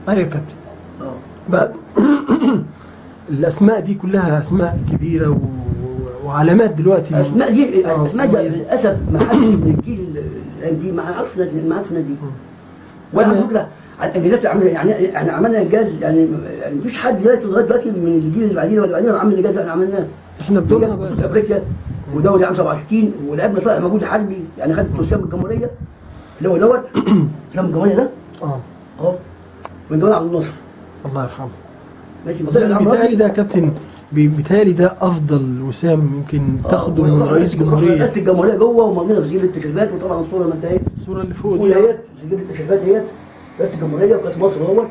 ايوه يا كابتن. اه بعد الاسماء دي كلها اسماء كبيره وعلامات دلوقتي. اسماء دي للاسف ما حدش من الجيل الايام دي ما عرفش الناس دي. وانا على فكره الانجازات اللي عملنا، يعني احنا عملنا انجاز، يعني مفيش حد لغايه دلوقتي من الجيل اللي بعدينا واللي بعدينا عمل الانجاز اللي احنا عملناه. احنا بدورنا بطولة افريقيا ودوري عام 67 ولعبنا صالح مجهود حربي، يعني خدت وسام الجمهوريه اللي هو دوت وسام الجمهوريه ده اهو من جمال عبد الناصر الله يرحمه. ماشي. بيتهيألي ده يا كابتن، بيتهيألي ده افضل وسام يمكن تاخده من رئيس جمهوريه. رئاسه الجمهوريه جوه ومضينا تسجيل التشريفات، وطبعا الصوره ما انتهت، الصوره اللي فوق دي اهيت تسجيل التشريفات اهيت، رئاسه الجمهوريه وكاس مصر اهوت،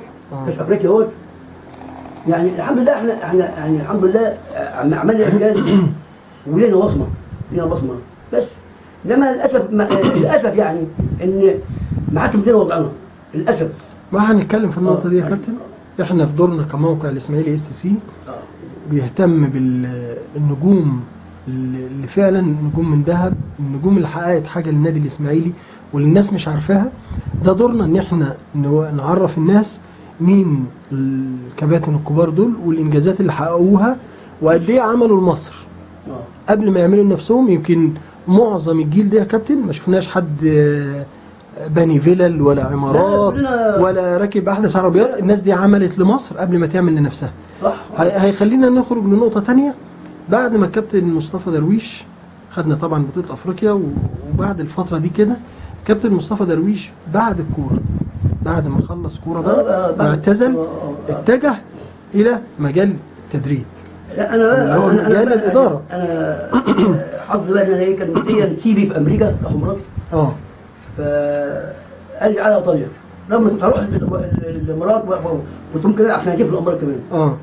كاس افريقيا اهوت. يعني الحمد لله احنا يعني الحمد لله عملنا انجاز ولينا بصمه، بس انما للاسف يعني ان ما حدش مدينا وضعنا للاسف. ما هنتكلم في النقطه دي يا كابتن. احنا في دورنا كموقع الاسماعيلي SC بيهتم بالنجوم اللي فعلا نجوم من ذهب، النجوم اللي حققت حاجه للنادي الاسماعيلي واللي الناس مش عارفاها. ده دورنا ان احنا نعرف الناس مين الكباتن الكبار دول والانجازات اللي حققوها وقد ايه عملوا لمصر قبل ما يعملوا لنفسهم. يمكن معظم الجيل ده يا كابتن ما شفناش حد بني فيلل ولا عمارات ولا راكب احدث عربيات. الناس دي عملت لمصر قبل ما تعمل لنفسها. هيخلينا نخرج لنقطه ثانيه. بعد ما الكابتن مصطفى درويش خدنا طبعا بطوله افريقيا، وبعد الفتره دي كده كابتن مصطفى درويش بعد الكوره، بعد ما خلص كوره بقى واعتزل، اتجه الى مجال التدريب. لا انا هو مجال الاداره. انا حظي بقى ان انا كان مديا سيبي في امريكا اخو مراتي. فقال لي على ايطاليا، رغم كنت هروح الامارات كنت ممكن العب سنتين في الامارات كمان.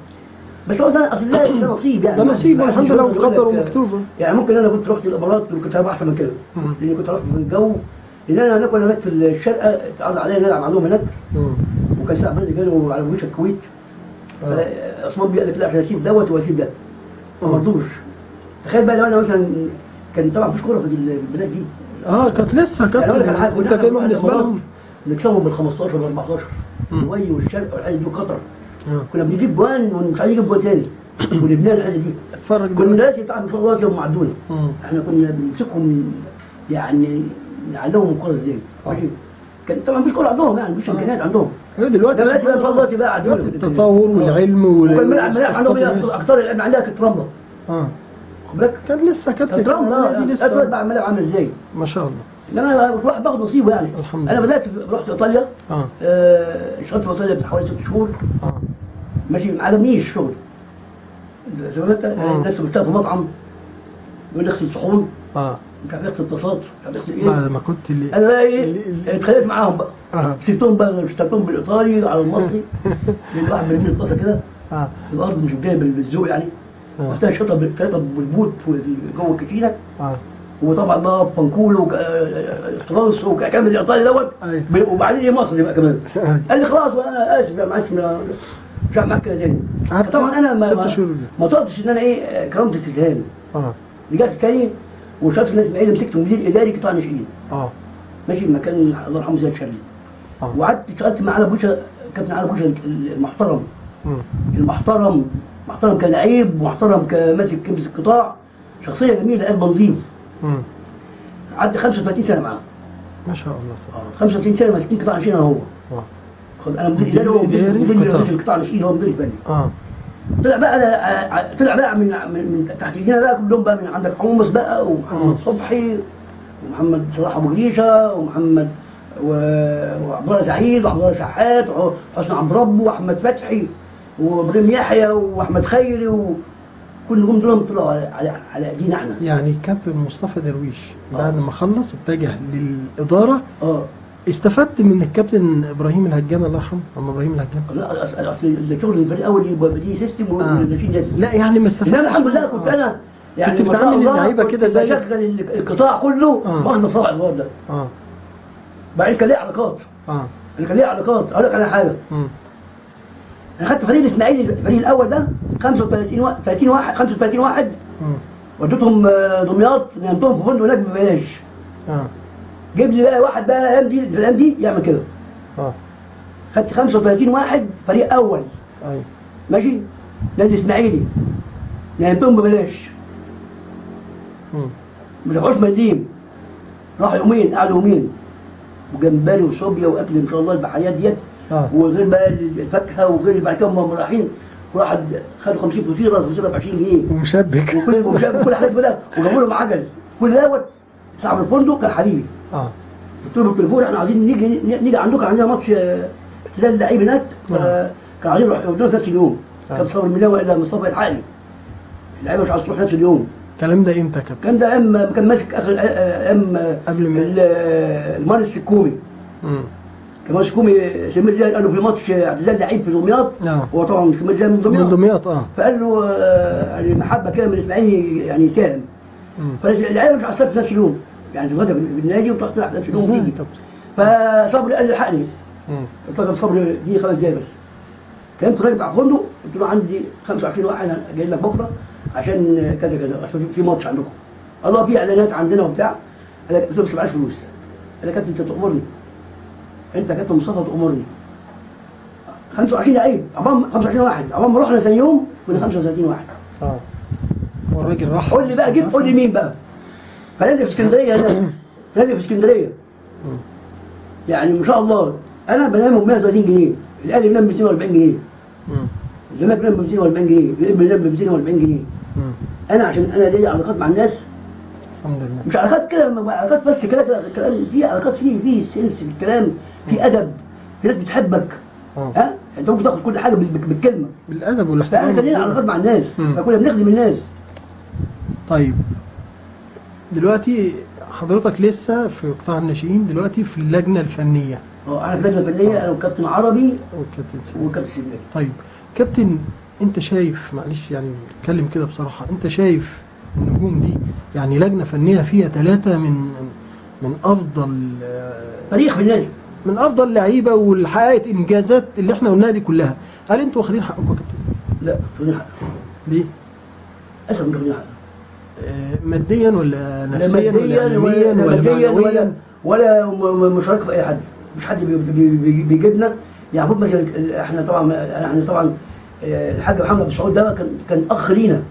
بس هو ده اصل ده نصيب، يعني ده نصيب والحمد لله مقدر ومكتوب. يعني ممكن انا كنت رحت الامارات كنت هبقى احسن من كده، لان كنت رحت في الجو، لان انا هناك وانا هناك في الشارقه اتعرض عليا نلعب عندهم هناك، وكان ساعه بلدي كانوا على وش الكويت. عثمان بيه قال لك لا عشان اسيب دوت واسيب ده، ما رضوش. تخيل بقى لو انا مثلا كان طبعا مفيش كوره في البلاد دي. كانت لسه كابتن. يعني انت كانوا بالنسبه لهم نكسبهم بال 15 وال 14 دبي والشرق والحاجه دي وقطر. كنا بنجيب جوان ومش عايزين نجيب جوان تاني ولبنان الحاجه دي. اتفرج كنا ناس يتعب في الله يوم معدونا. احنا كنا بنمسكهم، يعني نعلمهم الكوره ازاي. ماشي. كان طبعا مفيش كوره عندهم، يعني مفيش امكانيات عندهم. دلوقتي دلوقتي بقى عندنا التطور والعلم وكان ملعب عندهم اكتر اللعب عندها كانت رمله. خد بالك كان لسه كابتن رمله لسه بقى الملعب عامل ازاي ما شاء الله. انما الواحد باخد نصيبه يعني. الحمد لله. انا بدات رحت ايطاليا. اشتغلت في ايطاليا حوالي 6 شهور. ماشي. ما عجبنيش الشغل زي ما انت نفسه بتشتغل في مطعم يقول لي اغسل صحون، مش عارف اغسل طاسات، مش عارف اغسل ايه. بعد ما كنت انا بقى ايه اتخانقت معاهم بقى. سبتهم بقى، اشتغلتهم بالايطالي على المصري لان الواحد بيرمي الطاسه كده الارض مش جايه بالذوق يعني. محتاج شطه بالبوت جوه الكتينه. وطبعا بقى فانكول وفرنس وكامل الايطالي دوت. وبعدين ايه مصري بقى كمان. قال لي خلاص انا اسف معلش مش هعمل معاك كده تاني. طبعا انا ما طلبتش ان انا ايه كرامه استهان. رجعت تاني واشتغلت في الناس الاسماعيلي، مسكت مدير اداري قطاع ناشئين. ماشي. مكان الله يرحمه زياد شرلي. وقعدت اشتغلت مع علي بوشا، كابتن علي بوشا المحترم. محترم كلاعب ومحترم كماسك القطاع، شخصيه جميله، قلب نظيف. قعدت 35 سنه معاه ما شاء الله. 35 سنه ماسكين قطاع ناشئين انا هو. انا مدير اداري مدير القطاع ناشئين، هو مدير فني. طلع بقى من تحت ايدينا بقى كلهم بقى، من عندك حمص بقى ومحمد صبحي ومحمد صلاح ابو جريشه ومحمد وعبد الله سعيد وعبد الله شحات وحسن عبد ربه واحمد فتحي وابراهيم يحيى واحمد خيري كل النجوم دول طلعوا على ايدينا احنا. يعني كابتن مصطفى درويش بعد ما خلص اتجه للاداره. استفدت من الكابتن ابراهيم الهجان الله يرحمه، ابراهيم الهجان. لا اصل الشغل الفريق الاول يبقى ليه سيستم والناشئين ليه سيستم. لا يعني ما استفدتش. الحمد لله كنت انا يعني كنت بتعامل اللعيبه كده زي بشغل القطاع كله واخد صالح الصغير ده. بعدين كان ليه علاقات. انا كان ليه علاقات. اقول لك على حاجه. انا خدت فريق الاسماعيلي الفريق الاول ده 35 واحد وديتهم دمياط، نمتهم في فندق هناك ببلاش. جيب لي بقى واحد بقى الايام دي يعمل كده. خدت 35 واحد فريق اول ايوه ماشي، نادي الاسماعيلي نقلتهم ببلاش، مم. ما دفعوش مليم، راحوا يومين قعدوا يومين، وجمبري وصوبيا واكل ان شاء الله البحريات ديت، وغير بقى الفاكهه، وغير بعد كده هم رايحين واحد خدوا 50 فطيره ب 20 جنيه ومشبك وكل حاجات كده، وجابوا لهم عجل، كل دوت. صاحب الفندق كان حبيبي، قلت له بالتليفون احنا عايزين نيجي عندكم، عندنا ماتش اعتزال اللعيب هناك، كان عايزين نروح يودونا في نفس اليوم، كان صابر الملاوي الا مصطفى الحالي، اللعيبه مش عايز تروح نفس اليوم. الكلام ده امتى يا كابتن؟ الكلام ده ايام كان ماسك اخر ايام قبل ما المهندس السكومي. كان مهندس السكومي سمير زاهر قال له في ماتش اعتزال لعيب في دمياط، هو طبعا سمير زاهر من دمياط فقال له يعني محبه كده من الاسماعيلي يعني يساهم، فاللعيبه مش عايز في نفس اليوم، يعني تتغدى في النادي وتروح تلعب في نفس اليوم وتيجي. فصبري قال لي الحقني، قلت له صبري دي 5 دقايق بس. كلمت الراجل بتاع الفندق قلت له عندي 25 واحد جاي لك بكره عشان كذا كذا، عشان في ماتش عندكم. قال له في اعلانات عندنا وبتاع. قلت له بس معيش فلوس. قال لي يا كابتن انت تأمرني، انت يا كابتن مصطفى تأمرني. 25 لعيب 25 واحد، عقبال ما رحنا ثاني يوم كنا 35 واحد. والراجل راح. قول لي بقى جيب، قول لي مين بقى؟ فنادي في اسكندريه هنا، نادي في اسكندريه يعني ما شاء الله انا بنام ب 130 جنيه، الاهلي بينام ب 240 جنيه، الزمالك بينام ب 240 جنيه، الابن بينام ب 240 جنيه. انا عشان انا ليا علاقات مع الناس الحمد لله، مش علاقات كده، علاقات بس كده كلام، في علاقات، في سنس في الكلام، في ادب، في ناس بتحبك. انت ممكن تاخد كل حاجه بالكلمه، بالادب والاحترام. فاحنا كان لنا علاقات مع الناس، فكنا بنخدم الناس. طيب دلوقتي حضرتك لسه في قطاع الناشئين، دلوقتي في اللجنه الفنيه. انا في اللجنه الفنيه، انا والكابتن عربي والكابتن سيبلي. طيب كابتن، انت شايف، معلش يعني اتكلم كده بصراحه، انت شايف النجوم دي يعني لجنه فنيه فيها 3 من افضل فريق في النادي، من افضل لعيبه واللي حققت انجازات اللي احنا قلناها دي كلها، هل انتوا واخدين حقكم يا كابتن؟ لا مش واخدين حقنا. ليه؟ اسف مش واخدين حقنا. ماديا ولا نفسيا ولا علميا ولا معنويا ولا مشاركه في اي حد، مش حد بيجيبنا. يعني مثلا احنا طبعا الحاج محمد ابو سعود ده كان اخ لينا،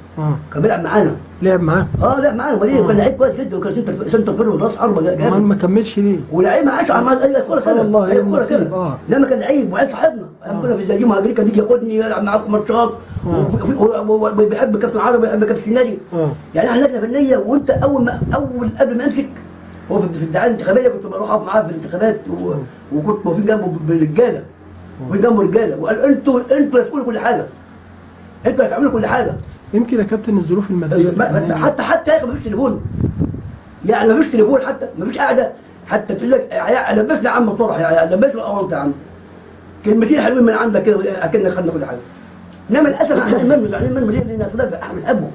كان بيلعب معانا. لعب معاك؟ لعب معانا، وكان لعيب كويس جدا، وكان سنتر فيرود راس حربه جامد. ما كملش ليه؟ ولعيب ما عادش عمل اي كوره كده والله هي النصيب. لما كان لعيب وعيل صاحبنا، كنا في الزقازيق مهاجرين، كان بيجي ياخدني يلعب معاكم ماتشات، وبيحب كابتن عربي، بيحب كابتن سيناري. يعني احنا لجنه فنيه، وانت قبل ما امسك هو في الدعايه الانتخابيه كنت بروح اقف معاه في الانتخابات، وكنت واقفين جنبه بالرجاله، واقفين جنبه رجاله، وقال انتوا هتقولوا كل حاجه، انتوا هتعملوا كل حاجه. يمكن يا كابتن الظروف الماديه حتى يا اخي مفيش تليفون، يعني مفيش تليفون، حتى مفيش قاعده، حتى تقول لك لبسنا يا عم الطرح، لبسنا القوانط يا عم، كلمتين حلوين من عندك كده اكننا خدنا كل حاجه. انما للاسف احنا زعلانين منه ليه؟ لان اصل احنا بنحبه،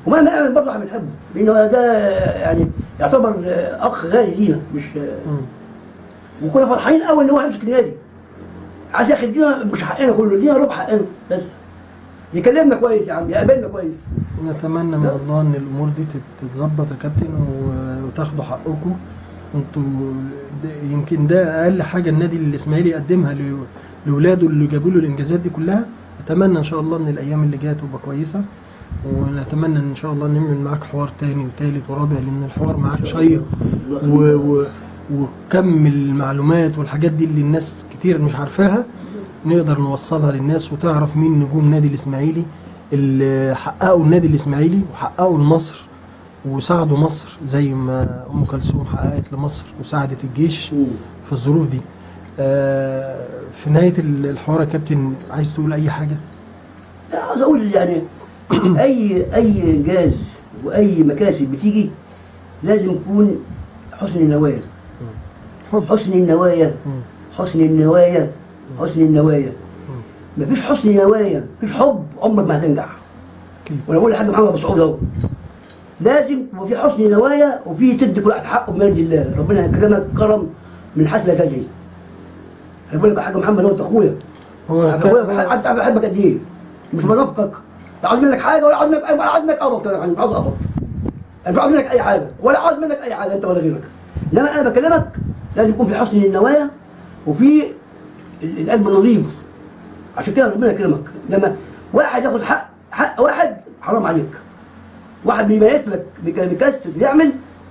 وما نعمل برضه احنا بنحبه، لانه ده يعني يعتبر اخ غالي لينا، مش وكنا فرحانين قوي ان هو هيمسك النادي. عايز ياخد دينا مش حقنا كله، دينا ربع حقنا بس. يكلمنا كويس يا عم، يقابلنا كويس. نتمنى من الله ان الامور دي تتظبط يا كابتن وتاخدوا حقكم. انتوا يمكن ده اقل حاجه النادي الاسماعيلي يقدمها لاولاده اللي جابوا له الانجازات دي كلها. اتمنى ان شاء الله ان الايام اللي جايه تبقى كويسه، ونتمنى ان شاء الله نعمل معاك حوار تاني وتالت ورابع، لان الحوار معاك شيق وكم المعلومات والحاجات دي اللي الناس كتير مش عارفاها نقدر نوصلها للناس، وتعرف مين نجوم نادي الاسماعيلي اللي حققوا النادي الاسماعيلي وحققوا لمصر وساعدوا مصر زي ما ام كلثوم حققت لمصر وساعدت الجيش في الظروف دي. في نهايه الحوار يا كابتن عايز تقول اي حاجه؟ عايز اقول يعني اي انجاز واي مكاسب بتيجي لازم يكون حسن النوايا، حسن النوايا، حسن النوايا، حسن النوايا. مفيش حسن نوايا، مفيش حب، عمرك ما هتنجح. وانا بقول لحاج محمد ابو سعود اهو، لازم يبقى في حسن نوايا، وفي تدي كل واحد حقه بمجد الله، ربنا يكرمك كرم من حسن لا تدري. انا بقول لك يا حاج محمد هو انت اخويا، حتى انا بحبك قد ايه، مش بنافقك، لا عاوز منك حاجه ولا عاوز منك قبض، يعني مش عاوز قبض، انا مش عاوز منك اي حاجه ولا عاوز منك اي حاجه انت ولا غيرك. انما انا بكلمك لازم يكون في حسن النوايا، وفي القلب نظيف. عشان كده ربنا يكرمك. لما واحد ياخد حق واحد حرام عليك. واحد بيميز لك بيكسس يعمل